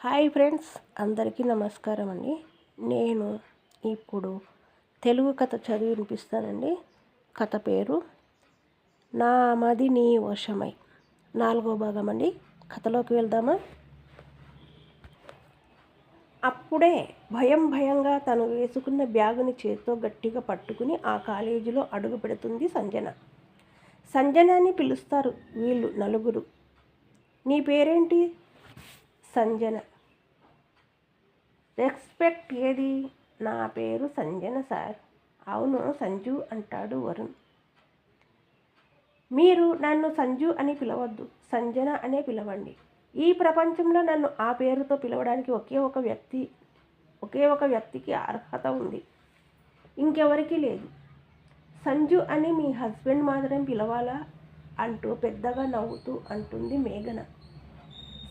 Hi friends, అందరికీ నమస్కారం అండి. నేను ఇప్పుడు తెలుగు కథ చదివి వినిపిస్తానండి. కథ పేరు నా మది నీ వశమై. 4వ భాగం అండి. కథలోకి వెళ్దామా? అప్పుడే భయంగా తను వేసుకున్న బ్యాగుని చేత్తో గట్టిగా పట్టుకుని ఆ కాలేజీలో అడుగు పెడుతుంది సంజన. సంజన అని పిలుస్తారు వీళ్ళు నలుగురు. నీ పేరేంటి? సంజన. రెస్పెక్ట్ ఏది? నా పేరు సంజన సార్. అవును సంజు అంటాడు వరుణ్. మీరు నన్ను సంజు అని పిలవద్దు, సంజన అనే పిలవండి. ఈ ప్రపంచంలో నన్ను ఆ పేరుతో పిలవడానికి ఒకే ఒక వ్యక్తికి అర్హత ఉంది, ఇంకెవరికీ లేదు. సంజు అని మీ హస్బెండ్ మాత్రం పిలవాలా అంటూ పెద్దగా నవ్వుతూ అంటుంది మేఘన.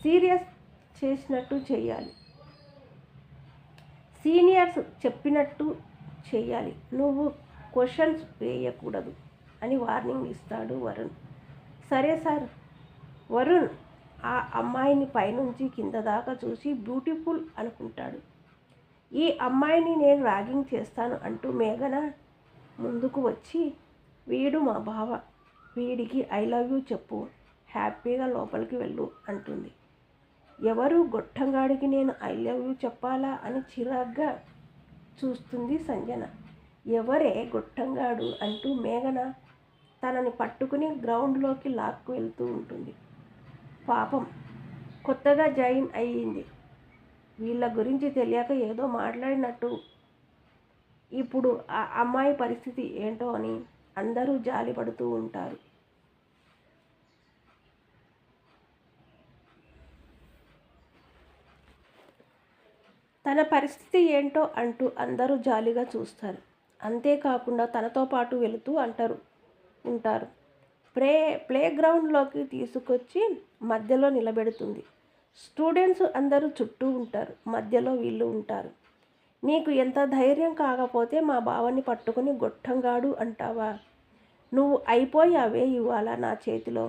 సీరియస్ చేసినట్టు చేయాలి, సీనియర్స్ చెప్పినట్టు చేయాలి, నువ్వు క్వశ్చన్స్ వేయకూడదు అని వార్నింగ్ ఇస్తాడు వరుణ్. సరే సార్. వరుణ్ ఆ అమ్మాయిని పైనుంచి కింద దాకా చూసి బ్యూటిఫుల్ అనుకుంటాడు. ఈ అమ్మాయిని నేను ర్యాగింగ్ చేస్తాను అంటూ మేఘన ముందుకు వచ్చి, వీడు మా బావ, వీడికి ఐ లవ్ యూ చెప్పు, హ్యాపీగా లోపలికి వెళ్ళు అంటుంది. ఎవరు గొట్టంగాడికి నేను ఐ లవ్ యూ చెప్పాలా అని చిరాగ్గా చూస్తుంది సంజన. ఎవరే గొట్టంగాడు అంటూ మేఘన తనని పట్టుకుని గ్రౌండ్లోకి లాక్కు వెళ్తూ ఉంటుంది. పాపం కొత్తగా జాయిన్ అయ్యింది, వీళ్ళ గురించి తెలియక ఏదో మాట్లాడినట్టు. ఇప్పుడు ఆ అమ్మాయి పరిస్థితి ఏంటో అని అందరూ జాలి పడుతూ ఉంటారు. తన పరిస్థితి ఏంటో అంటూ అందరూ జాలిగా చూస్తారు. అంతేకాకుండా తనతో పాటు వెళుతూ ఉంటారు. ప్లే గ్రౌండ్లోకి తీసుకొచ్చి మధ్యలో నిలబెడుతుంది. స్టూడెంట్స్ అందరూ చుట్టూ ఉంటారు, మధ్యలో వీళ్ళు ఉంటారు. నీకు ఎంత ధైర్యం కాకపోతే మా బావని పట్టుకుని గొట్టంగాడు అంటావా? నువ్వు అయిపోయావే ఇవాళ నా చేతిలో.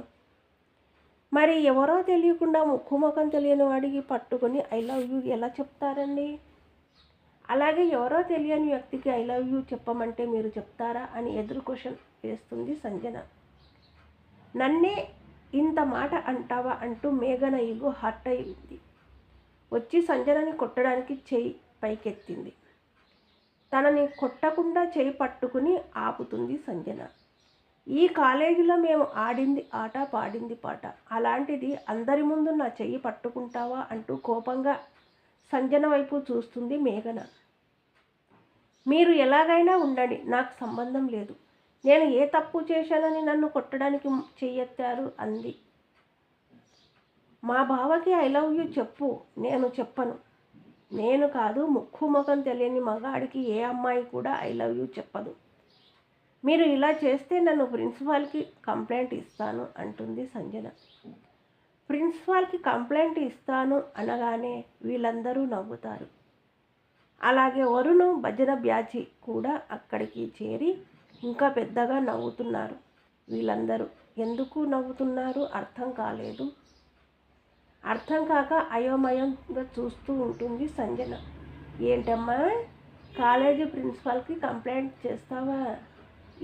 మరి ఎవరో తెలియకుండా ముఖం తెలియని వాడికి పట్టుకొని ఐ లవ్ యూ ఎలా చెప్తారండి? అలాగే ఎవరో తెలియని వ్యక్తికి ఐ లవ్ యూ చెప్పమంటే మీరు చెప్తారా అని ఎదురు క్వశ్చన్ వేస్తుంది సంజన. నన్నే ఇంత మాట అంటావా అంటూ మేఘన ఈగో హర్ట్ అయింది. వచ్చి సంజనని కొట్టడానికి చేయి పైకెత్తింది. తనని కొట్టకుండా చేయి పట్టుకుని ఆపుతుంది సంజన. ఈ కాలేజీలో మేము ఆడింది ఆట, పాడింది పాట, అలాంటిది అందరి ముందు నా చెయ్యి పట్టుకుంటావా అంటూ కోపంగా సంజన వైపు చూస్తుంది మేఘన. మీరు ఎలాగైనా ఉండండి, నాకు సంబంధం లేదు. నేను ఏ తప్పు చేశానని నన్ను కొట్టడానికి చెయ్యెత్తారు అంది. మా బావకి ఐ లవ్ యూ చెప్పు. నేను చెప్పను. నేను కాదు, ముఖం తెలియని మగాడికి ఏ అమ్మాయి కూడా ఐ లవ్ యూ చెప్పదు. మీరు ఇలా చేస్తే నన్ను ప్రిన్సిపాల్కి కంప్లైంట్ ఇస్తాను అంటుంది సంజన. ప్రిన్సిపాల్కి కంప్లైంట్ ఇస్తాను అనగానే వీళ్ళందరూ నవ్వుతారు. అలాగే వరుణ్ భజన బ్యాచి కూడా అక్కడికి చేరి ఇంకా పెద్దగా నవ్వుతున్నారు. వీళ్ళందరూ ఎందుకు నవ్వుతున్నారు అర్థం కాలేదు. అర్థం కాక అయోమయంగా చూస్తూ ఉంటుంది సంజన. ఏంటమ్మా, కాలేజీ ప్రిన్సిపాల్కి కంప్లైంట్ చేస్తావా?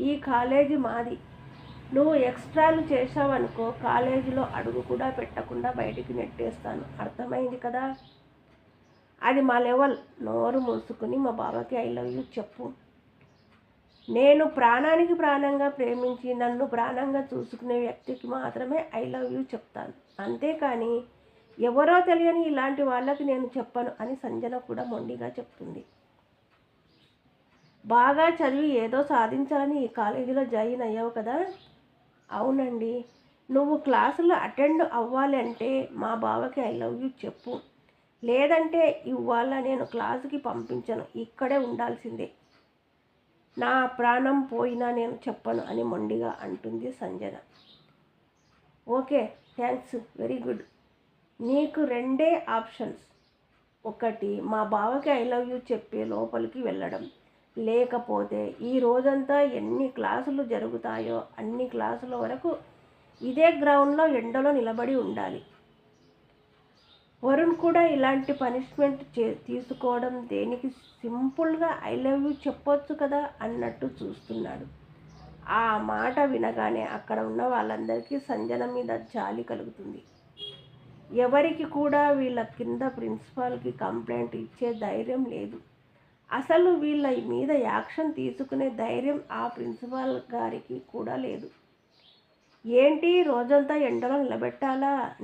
ఈ కాలేజీ మాది. నువ్వు ఎక్స్ట్రాలు చేసావనుకో కాలేజీలో అడుగు కూడా పెట్టకుండా బయటికి నెట్టేస్తాను, అర్థమైంది కదా? అది మా లెవెల్. నోరు మూసుకుని మా బావకి ఐ లవ్ యూ చెప్పు. నేను ప్రాణానికి ప్రాణంగా ప్రేమించి నన్ను ప్రాణంగా చూసుకునే వ్యక్తికి మాత్రమే ఐ లవ్ యూ చెప్తాను, అంతేకాని ఎవరో తెలియని ఇలాంటి వాళ్ళకి నేను చెప్పను అని సంజన కూడా మొండిగా చెప్తుంది. బాగా చదివి ఏదో సాధించాలని ఈ కాలేజీలో జాయిన్ అయ్యావు కదా? అవునండి. నువ్వు క్లాసులో అటెండ్ అవ్వాలి అంటే మా బావకి ఐ లవ్ యూ చెప్పు, లేదంటే ఇవాళ నేను క్లాసుకి పంపించను, ఇక్కడే ఉండాల్సిందే. నా ప్రాణం పోయినా నేను చెప్పను అని మొండిగా అంటుంది Sanjana. Okay, thanks, very good. నీకు రెండే ఆప్షన్స్. ఒకటి, మా బావకి ఐ లవ్ యూ చెప్పే లోపలికి వెళ్ళడం, లేకపోతే ఈ రోజంతా ఎన్ని క్లాసులు జరుగుతాయో అన్ని క్లాసుల వరకు ఇదే గ్రౌండ్లో ఎండలో నిలబడి ఉండాలి. వరుణ్ కూడా ఇలాంటి పనిష్మెంట్ తీసుకోవడం దేనికి, సింపుల్గా ఐ లవ్ యూ చెప్పొచ్చు కదా అన్నట్టు చూస్తున్నాడు. ఆ మాట వినగానే అక్కడ ఉన్న వాళ్ళందరికీ సంజన మీద జాలి కలుగుతుంది. ఎవరికి కూడా వీళ్ళ కింద ప్రిన్సిపాల్కి కంప్లైంట్ ఇచ్చే ధైర్యం లేదు. అసలు వీళ్ళ మీద యాక్షన్ తీసుకునే ధైర్యం ఆ ప్రిన్సిపాల్ గారికి కూడా లేదు. ఏంటి రోజంతా ఎండలో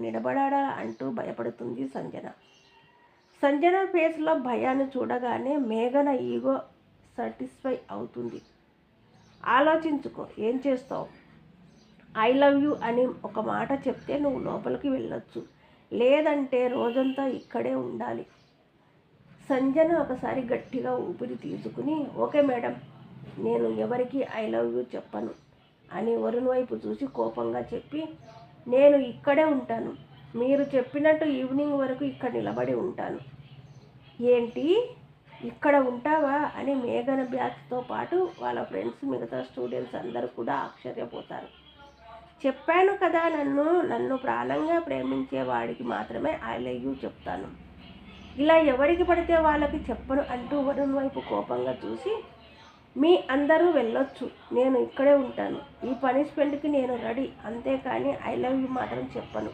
నిలబడాలా అంటూ భయపడుతుంది సంజన. సంజన ఫేస్లో భయాన్ని చూడగానే మేఘన ఈగో సాటిస్ఫై అవుతుంది. ఆలోచించుకో, ఏం చేస్తావు? ఐ లవ్ యూ అని ఒక మాట చెప్తే నువ్వు లోపలికి వెళ్ళొచ్చు, లేదంటే రోజంతా ఇక్కడే ఉండాలి. సంజన ఒకసారి గట్టిగా ఊపిరి తీసుకుని, ఓకే మేడం, నేను ఎవరికి ఐ లవ్ యూ చెప్పను అని వరుణ్ వైపు చూసి కోపంగా చెప్పి, నేను ఇక్కడే ఉంటాను, మీరు చెప్పినట్టు ఈవినింగ్ వరకు ఇక్కడ నిలబడి ఉంటాను. ఏంటి, ఇక్కడ ఉంటావా అని మేఘన బ్యాచ్తో పాటు వాళ్ళ ఫ్రెండ్స్, మిగతా స్టూడెంట్స్ అందరూ కూడా ఆశ్చర్యపోతారు. చెప్పాను కదా, నన్ను ప్రాణంగా ప్రేమించే వాడికి మాత్రమే ఐ లవ్ యూ చెప్తాను, ఇలా ఎవరికి పడితే వాళ్ళకి చెప్పను అంటూ వరుణ్ వైపు కోపంగా చూసి, మీ అందరూ వెళ్ళొచ్చు, నేను ఇక్కడే ఉంటాను, ఈ పనిష్మెంట్కి నేను రెడీ, అంతేకాని ఐ లవ్ యూ మాత్రం చెప్పను.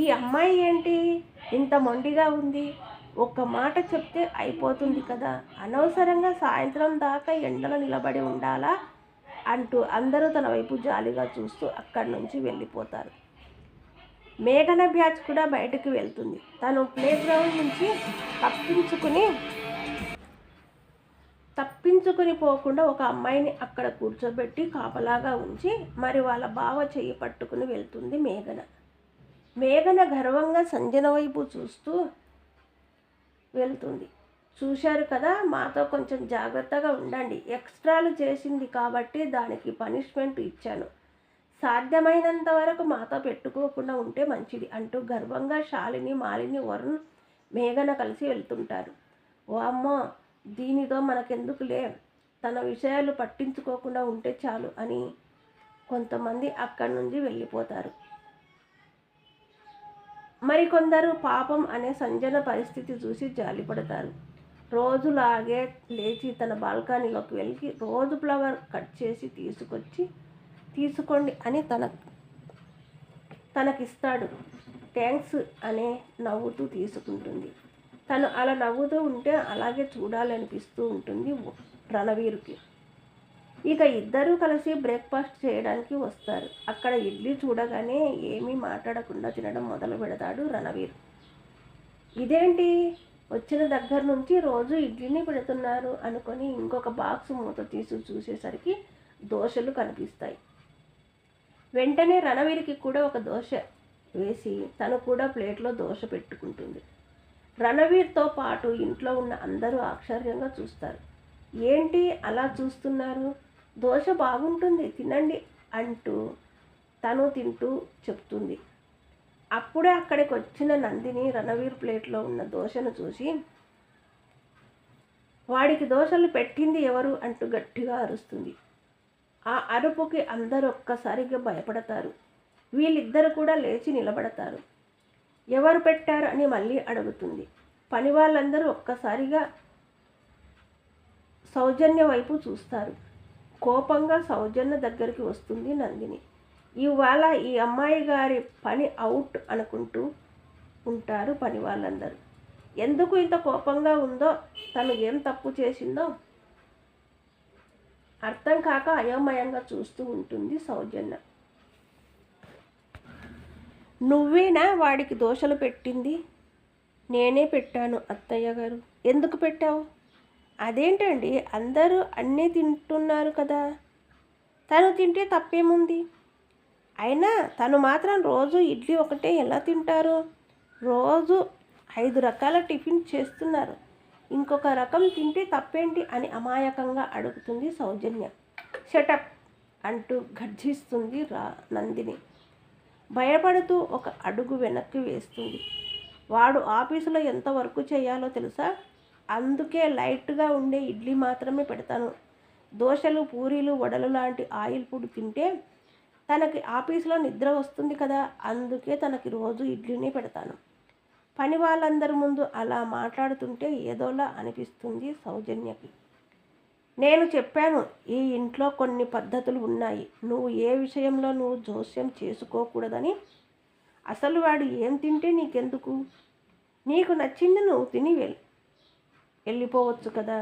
ఈ అమ్మాయి ఏంటి ఇంత మొండిగా ఉంది, ఒక్క మాట చెప్తే అయిపోతుంది కదా, అనవసరంగా సాయంత్రం దాకా ఎండలో నిలబడి ఉండాలా అంటూ అందరూ తన వైపు జాలిగా చూస్తూ అక్కడి నుంచి వెళ్ళిపోతారు. మేఘన బ్యాచ్ కూడా బయటకు వెళ్తుంది. తను ప్లే గ్రౌండ్ నుంచి తప్పించుకుని పోకుండా ఒక అమ్మాయిని అక్కడ కూర్చోబెట్టి కాపలాగా ఉంచి మరి వాళ్ళ బావ చెయ్యి పట్టుకుని వెళ్తుంది మేఘన. మేఘన గర్వంగా సంజన వైపు చూస్తూ వెళ్తుంది. చూశారు కదా, మాతో కొంచెం జాగ్రత్తగా ఉండండి, ఎక్స్ట్రాలు చేసింది కాబట్టి దానికి పనిష్మెంట్ ఇచ్చాను, సాధ్యమైనంత వరకు మాతో పెట్టుకోకుండా ఉంటే మంచిది అంటూ గర్వంగా శాలిని, మాలిని, వరుణ్, మేఘన కలిసి వెళ్తుంటారు. ఓ అమ్మో, దీనితో మనకెందుకులే, తన విషయాలు పట్టించుకోకుండా ఉంటే చాలు అని కొంతమంది అక్కడి నుంచి వెళ్ళిపోతారు. మరికొందరు పాపం అనే సంజన పరిస్థితి చూసి జాలిపడతారు. రోజులాగే లేచి తన బాల్కనీలోకి వెళ్ళి రోజు ఫ్లవర్ కట్ చేసి తీసుకోండి అని తనకిస్తాడు. థ్యాంక్స్ అనే నవ్వుతూ తీసుకుంటుంది. తను అలా నవ్వుతూ ఉంటే అలాగే చూడాలనిపిస్తూ ఉంటుంది రణవీర్కి. ఇక ఇద్దరూ కలిసి బ్రేక్ఫాస్ట్ చేయడానికి వస్తారు. అక్కడ ఇడ్లీ చూడగానే ఏమీ మాట్లాడకుండా తినడం మొదలు పెడతాడు రణవీర్. ఇదేంటి, వచ్చిన దగ్గర నుంచి రోజు ఇడ్లీని పెడుతున్నారు అనుకొని ఇంకొక బాక్స్ మూత తీసి చూసేసరికి దోశలు కనిపిస్తాయి. వెంటనే రణవీర్కి కూడా ఒక దోశ వేసి తను కూడా ప్లేట్లో దోశ పెట్టుకుంటుంది. రణవీర్తో పాటు ఇంట్లో ఉన్న అందరూ ఆశ్చర్యంగా చూస్తారు. ఏంటి అలా చూస్తున్నారు, దోశ బాగుంటుంది తినండి అంటూ తను తింటూ చెప్తుంది. అప్పుడే అక్కడికి వచ్చిన నందిని రణవీర్ ప్లేట్లో ఉన్న దోశను చూసి, వాడికి దోశలు పెట్టింది ఎవరు అంటూ గట్టిగా అరుస్తుంది. ఆ అరుపుకి అందరూ ఒక్కసారిగా భయపడతారు. వీళ్ళిద్దరు కూడా లేచి నిలబడతారు. ఎవరు పెట్టారు అని మళ్ళీ అడుగుతుంది. పని వాళ్ళందరూ ఒక్కసారిగా సౌజన్య వైపు చూస్తారు. కోపంగా సౌజన్య దగ్గరికి వస్తుంది నందిని. ఇవాళ ఈ అమ్మాయి గారి పని అవుట్ అనుకుంటూ ఉంటారు పని వాళ్ళందరూ. ఎందుకు ఇంత కోపంగా ఉందో, తను ఏం తప్పు చేసిందో అర్థం కాక అయోమయంగా చూస్తూ ఉంటుంది సౌజన్య. నువ్వేనా వాడికి దోశలు పెట్టింది? నేనే పెట్టాను అత్తయ్య గారు. ఎందుకు పెట్టావు? అదేంటండి, అందరూ అన్నీ తింటున్నారు కదా, తను తింటే తప్పేముంది? అయినా తను మాత్రం రోజు ఇడ్లీ ఒకటే ఎలా తింటారు? రోజు 5 రకాల టిఫిన్ చేస్తున్నారు, ఇంకొక రకం తింటే తప్పేంటి అని అమాయకంగా అడుగుతుంది సౌజన్య. షటప్ అంటూ గర్జిస్తుంది నందిని. భయపడుతూ ఒక అడుగు వెనక్కి వేస్తుంది. వాడు ఆఫీసులో ఎంత వర్క్ చేయాలో తెలుసా? అందుకే లైట్గా ఉండే ఇడ్లీ మాత్రమే పెడతాను. దోశలు, పూరీలు, వడలు లాంటి ఆయిల్ ఫుడ్ తింటే తనకి ఆఫీస్లో నిద్ర వస్తుంది కదా, అందుకే తనకి రోజు ఇడ్లీనే పెడతాను. పని వాళ్ళందరి ముందు అలా మాట్లాడుతుంటే ఏదోలా అనిపిస్తుంది సౌజన్యకి. నేను చెప్పాను, ఈ ఇంట్లో కొన్ని పద్ధతులు ఉన్నాయి. నువ్వు ఏ విషయంలో నువ్వు జోస్యం చేసుకోకూడదని. అసలు వాడు ఏం తింటే నీకెందుకు? నీకు నచ్చింది నువ్వు తిని వెళ్ళిపోవచ్చు కదా.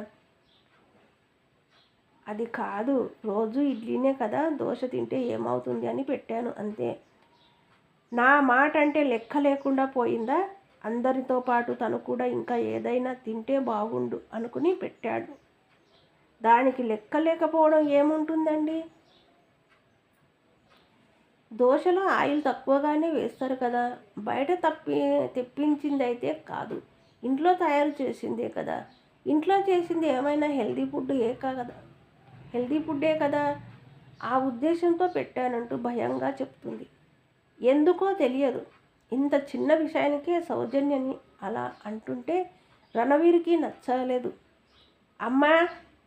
అది కాదు, రోజు ఇడ్లీనే కదా, దోశ తింటే ఏమవుతుంది అని పెట్టాను అంతే. నా మాట అంటే లెక్క లేకుండా పోయిందా? అందరితో పాటు తను కూడా ఇంకా ఏదైనా తింటే బాగుండు అనుకుని పెట్టాడు. దానికి లెక్క లేకపోవడం ఏముంటుందండి? దోశలో ఆయిల్ తక్కువగానే వేస్తారు కదా. బయట తెప్పించిందైతే కాదు, ఇంట్లో తయారు చేసిందే కదా. ఇంట్లో చేసింది ఏమైనా హెల్దీ ఫుడ్డే కదా. ఆ ఉద్దేశంతో పెట్టానంటూ భయంగా చెప్తుంది. ఎందుకో తెలియదు, ఇంత చిన్న విషయానికే సౌజన్యని అలా అంటుంటే రణవీర్కి నచ్చలేదు. అమ్మా,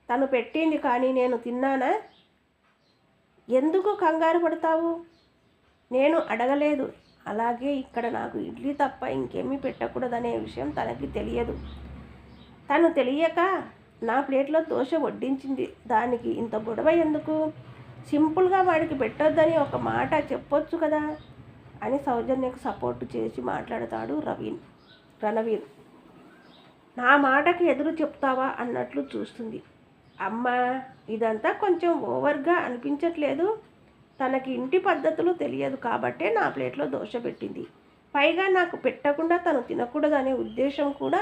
తను పెట్టింది కానీ నేను తిన్నానా? ఎందుకు కంగారు పడతావు? నేను అడగలేదు. అలాగే ఇక్కడ నాకు ఇడ్లీ తప్ప ఇంకేమీ పెట్టకూడదనే విషయం తనకి తెలియదు. తను తెలియక నా ప్లేట్లో దోశ వడ్డించింది. దానికి ఇంత గొడవ ఎందుకు? సింపుల్గా వాడికి పెట్టొద్దని ఒక మాట చెప్పొచ్చు కదా అని సౌజన్యకు సపోర్టు చేసి మాట్లాడతాడు రణవీర్. నా మాటకి ఎదురు చెప్తావా అన్నట్లు చూస్తుంది. అమ్మా, ఇదంతా కొంచెం ఓవర్గా అనిపించట్లేదు? తనకి ఇంటి పద్ధతులు తెలియదు కాబట్టే నా ప్లేట్లో దోశ పెట్టింది. పైగా నాకు పెట్టకుండా తను తినకూడదనే ఉద్దేశం కూడా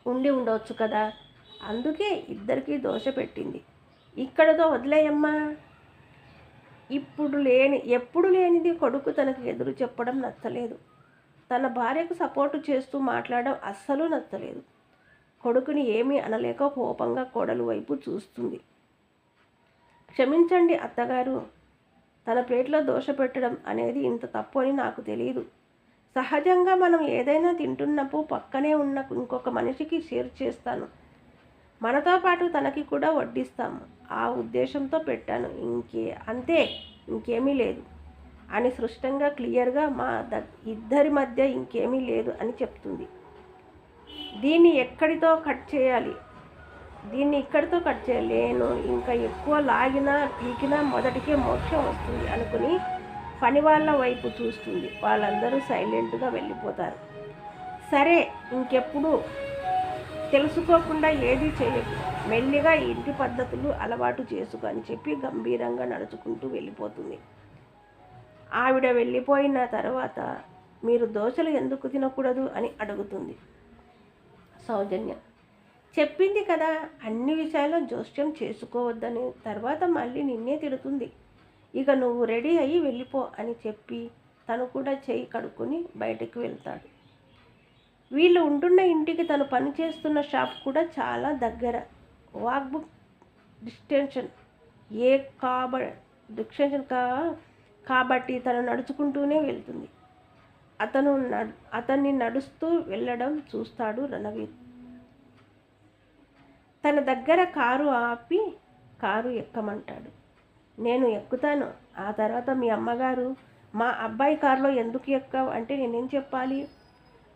ఉండి ఉండవచ్చు కదా. అందుకే ఇద్దరికీ దోశ పెట్టింది. ఇక్కడతో వదిలేయమ్మా. ఎప్పుడు లేనిది కొడుకు తనకి ఎదురు చెప్పడం నచ్చలేదు. తన భార్యకు సపోర్టు చేస్తూ మాట్లాడడం అస్సలు నచ్చలేదు. కొడుకుని ఏమీ అనలేక కోపంగా కోడలు వైపు చూస్తుంది. క్షమించండి అత్తగారు, తన ప్లేట్లో దోశ పెట్టడం అనేది ఇంత తప్పు అని నాకు తెలియదు. సహజంగా మనం ఏదైనా తింటున్నప్పుడు పక్కనే ఉన్న ఇంకొక మనిషికి షేర్ చేస్తాను. మనతో పాటు తనకి కూడా వడ్డిస్తాము. ఆ ఉద్దేశంతో పెట్టాను, అంతే, ఇంకేమీ లేదు అని స్పష్టంగా క్లియర్గా ఇద్దరి మధ్య ఇంకేమీ లేదు అని చెప్తుంది. దీన్ని ఇక్కడితో కట్ చేయాలి. నేను ఇంకా ఎక్కువ లాగినా పీకినా మొదటికే మోక్షం వస్తుంది అనుకుని పని వాళ్ళ వైపు చూస్తుంది. వాళ్ళందరూ సైలెంట్గా వెళ్ళిపోతారు. సరే, ఇంకెప్పుడు తెలుసుకోకుండా ఏదీ చేయకు. మెల్లిగా ఇంటి పద్ధతులు అలవాటు చేసుకో అని చెప్పి గంభీరంగా నడుచుకుంటూ వెళ్ళిపోతుంది. ఆవిడ వెళ్ళిపోయిన తర్వాత మీరు దోశలు ఎందుకు తినకూడదు అని అడుగుతుంది సౌజన్య. చెప్పింది కదా, అన్ని విషయాల్లో జోస్యం చేసుకోవద్దని. తర్వాత మళ్ళీ నిన్నే తిడుతుంది. ఇక నువ్వు రెడీ అయ్యి వెళ్ళిపో అని చెప్పి తను కూడా చేయి కడుక్కొని బయటకు వెళ్తాడు. వీళ్ళు ఉంటున్న ఇంటికి తను పనిచేస్తున్న షాప్ కూడా చాలా దగ్గర. వాక్బుక్ డిస్టెన్షన్ కాబట్టి తను నడుచుకుంటూనే వెళ్తుంది. అతన్ని నడుస్తూ వెళ్ళడం చూస్తాడు రణవీర్. తన దగ్గర కారు ఆపి కారు ఎక్కమంటాడు. నేను ఎక్కుతాను. ఆ తర్వాత మీ అమ్మగారు మా అబ్బాయి కారులో ఎందుకు ఎక్కావు అంటే నేనేం చెప్పాలి?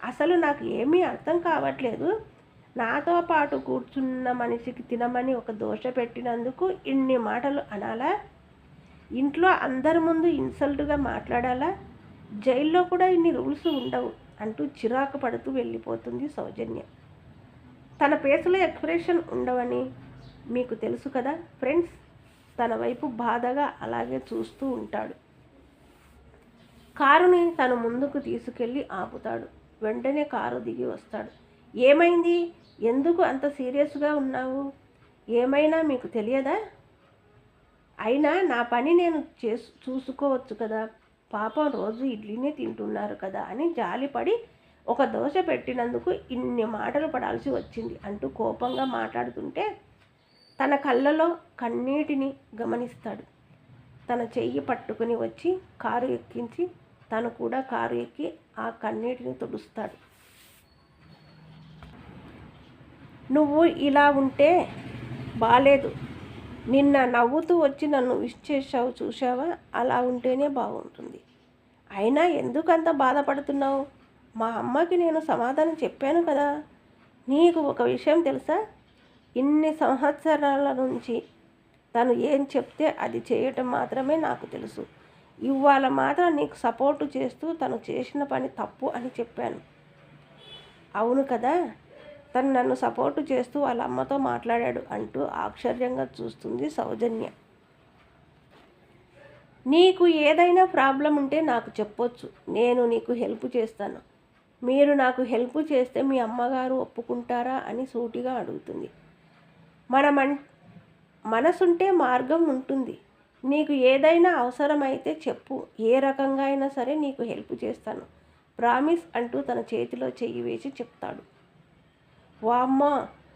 అసలు నాకు ఏమీ అర్థం కావట్లేదు. నాతో పాటు కూర్చున్న మనిషికి తినమని ఒక దోశ పెట్టినందుకు ఇన్ని మాటలు అనాలా? ఇంట్లో అందరి ముందు ఇన్సల్ట్గా మాట్లాడాలా? జైల్లో కూడా ఇన్ని రూల్స్ ఉండవు అంటూ చిరాకు పడుతూ వెళ్ళిపోతుంది సౌజన్య. తన ఫేస్లో ఎక్స్ప్రెషన్ ఉండవని మీకు తెలుసు కదా ఫ్రెండ్స్. తన వైపు బాధగా అలాగే చూస్తూ ఉంటాడు. కారుని తను ముందుకు తీసుకెళ్ళి ఆపుతాడు. వెంటనే కారు దిగి వస్తాడు. ఏమైంది? ఎందుకు అంత సీరియస్గా ఉన్నావు? ఏమైనా మీకు తెలియదా? అయినా నా పని నేను చూసుకోవచ్చు కదా. పాపం రోజు ఇడ్లీనే తింటున్నారు కదా అని జాలిపడి ఒక దోశ పెట్టినందుకు ఇన్ని మాటలు పడాల్సి వచ్చింది అంటూ కోపంగా మాట్లాడుతుంటే తన కళ్ళలో కన్నీటిని గమనిస్తాడు. తన చెయ్యి పట్టుకుని వచ్చి కారు ఎక్కించి తను కూడా కారు ఎక్కి ఆ కన్నీటిని తుడుస్తాడు. నువ్వు ఇలా ఉంటే బాలేదు. నిన్న నవ్వుతూ వచ్చి నన్ను విష్ చేశావు చూశావా, అలా ఉంటేనే బాగుంటుంది. అయినా ఎందుకంత బాధపడుతున్నావు? మా అమ్మకి నేను సమాధానం చెప్పాను కదా. నీకు ఒక విషయం తెలుసా? ఇన్ని సంవత్సరాల నుంచి తను ఏం చెప్తే అది చేయటం మాత్రమే నాకు తెలుసు. ఇవాళ మాత్రం నీకు సపోర్టు చేస్తూ తను చేసిన పని తప్పు అని చెప్పాను. అవును కదా, తను నన్ను సపోర్టు చేస్తూ వాళ్ళ అమ్మతో మాట్లాడాడు అంటూ ఆశ్చర్యంగా చూస్తుంది సౌజన్య. నీకు ఏదైనా ప్రాబ్లం ఉంటే నాకు చెప్పొచ్చు, నేను నీకు హెల్ప్ చేస్తాను. మీరు నాకు హెల్ప్ చేస్తే మీ అమ్మగారు ఒప్పుకుంటారా అని సూటిగా అడుగుతుంది. మనసుంటే మార్గం ఉంటుంది. నీకు ఏదైనా అవసరమైతే చెప్పు, ఏ రకంగా అయినా సరే నీకు హెల్ప్ చేస్తాను, ప్రామిస్ అంటూ తన చేతిలో చెయ్యి వేసి చెప్తాడు. వామ్మా,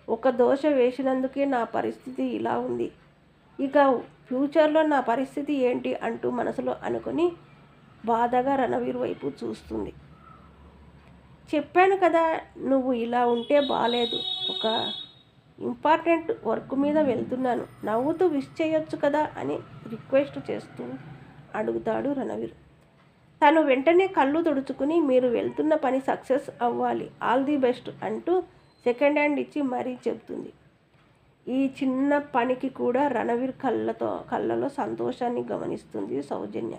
ఒక దోశ వేసినందుకే నా పరిస్థితి ఇలా ఉంది, ఇక ఫ్యూచర్లో నా పరిస్థితి ఏంటి అంటూ మనసులో అనుకుని బాధగా రణవీర్ వైపు చూస్తుంది. చెప్పాను కదా, నువ్వు ఇలా ఉంటే బాలేదు. ఒక ఇంపార్టెంట్ వర్క్ మీద వెళ్తున్నాను, నవ్వుతూ విష్ చేయొచ్చు కదా అని రిక్వెస్ట్ చేస్తూ అడుగుతాడు రణవీర్. తను వెంటనే కళ్ళు తుడుచుకుని, మీరు వెళ్తున్న పని సక్సెస్ అవ్వాలి, ఆల్ ది బెస్ట్ అంటూ సెకండ్ హ్యాండ్ ఇచ్చి మరీ చెబుతుంది. ఈ చిన్న పనికి కూడా రణవీర్ కళ్ళలో సంతోషాన్ని గమనిస్తుంది సౌజన్య.